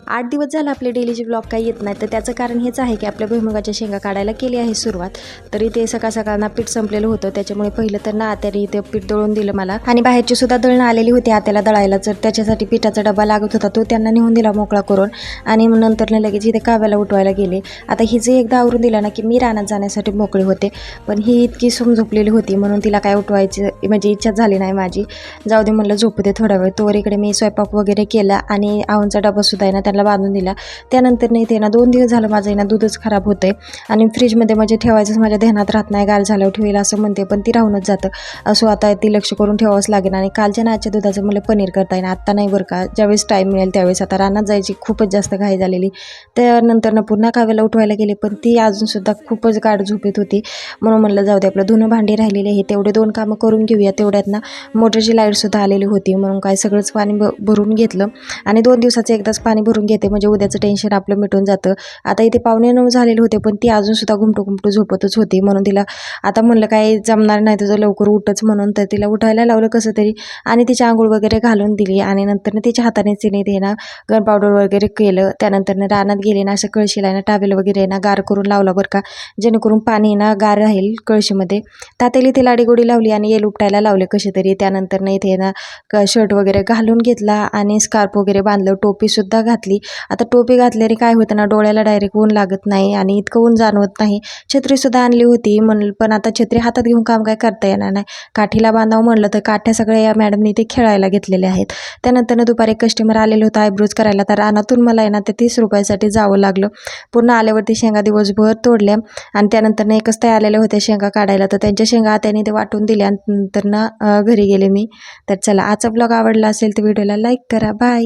8 दिवस झालं आपले डेलीचे ब्लॉग काही येत नाही, तर त्याचं कारण हेच आहे की आपल्या भुईमुगाच्या शेंगा काढायला केली आहे सुरुवात. तरी ते सकाळ सकाळना पीठ संपलेलं होतं, त्याच्यामुळे पहिलं तर ना आत्याने ते पीठ दळून दिलं मला. आणि बाहेरची सुद्धा दळणं आलेली होती आत्याला दळायला, तर त्याच्यासाठी पिठाचा डबा लागत होता, तो त्यांना नेऊन दिला मोकळा करून. आणि नंतर लगेच इथे काव्याला उठवायला गेले. आता हिचं एकदा आवरून दिला ना की मी रानात जाण्यासाठी मोकळे होते, पण ही इतकी झोपलेली होती म्हणून तिला काय उठवायची म्हणजे इच्छा झाली नाही माझी. जाऊ दे म्हणलं, झोपू दे थोडा वेळ. तोवर इकडे मी स्वयंपाक वगैरे केला आणि आवनचा डबा सुद्धा आहे ना त्यांना बांधून दिला. त्यानंतर नाही ते ना 2 दिवस झालं माझं ना दूधच खराब होतंय आणि फ्रीजमध्ये म्हणजे ठेवायचंच माझ्या ध्यानात राहत नाही, गाल झाल्यावर ठेवेल असं म्हणते, पण ती राहूनच जातं. असो आता ती लक्ष करून ठेवावंच लागेल. आणि कालच्या नाच्या दुधाचं मला पनीर करता येईल, आत्ता नाही बरं का, ज्यावेळेस टाईम मिळेल त्यावेळेस. आता रानात जायची खूपच जास्त घाई झालेली. त्यानंतर ना पुन्हा काव्याला उठवायला गेले, पण ती अजूनसुद्धा खूपच गाढ झोपेत होती. म्हणून म्हणलं जाऊ दे, आपलं धुणं भांडी राहिलेली आहे तेवढे 2 कामं करून घेऊया. तेवढ्यात ना मोटरची लाईटसुद्धा आलेली होती, म्हणून काय सगळंच पाणी भरून घेतलं. आणि 2 दिवसाचं एकदाच पाणी भरून घेते म्हणजे उद्याचं टेन्शन आपलं मिटून जातं. आता इथे 8:45 झालेले होते, पण ती अजूनसुद्धा घुमटू झोपतच होती. म्हणून तिला आता म्हणलं काय जमणार नाही तुझं, लवकर उठच म्हणून. तर तिला उठायला लावलं कसं तरी आणि तिची आंघोळ वगैरे घालून दिली. आणि नंतर तिच्या हातानेच तिने ते ना गन पावडर वगैरे केलं. त्यानंतर रानात गेले ना असं कळशीला ना टावेल वगैरे ना गार करून लावला बरं का, जेणेकरून पाणी ना गार राहील कळशीमध्ये. तातेली ती लाडीगोडी लावली आणि येल उपटायला लावले कसे तरी. त्यानंतर ना इथे ना शर्ट वगैरे घालून घेतला आणि स्कार्फ वगैरे बांधलं, टोपीसुद्धा घातली. आता टोपी घातल्याने काय होतं ना, डोळ्याला डायरेक्ट ऊन लागत नाही आणि इतकं ऊन जाणवत नाही. छत्रीसुद्धा आणली होती म्हणून, पण आता छत्री हातात घेऊन काम काय करता येणार नाही. काठीला बांधावं म्हणलं तर काठ्या सगळ्या या मॅडमनी ते खेळायला घेतलेले आहेत. त्यानंतर दुपारी कस्टमर आलेलं होतं आयब्रोज करायला, तर रानातून मला आहे ना ते 30 रुपयासाठी जावं लागलं. पुन्हा आल्यावरती शेंगा दिवसभर तोडल्या आणि त्यानंतर एकच ताई आलेल्या होत्या शेंगा काढायला, तर त्यांच्या शेंगा त्याने ते वाटून दिल्या. नंतर ना घरी गेले मी. तर चला, आजचा ब्लॉग आवडला असेल तर व्हिडिओला लाईक करा. बाय.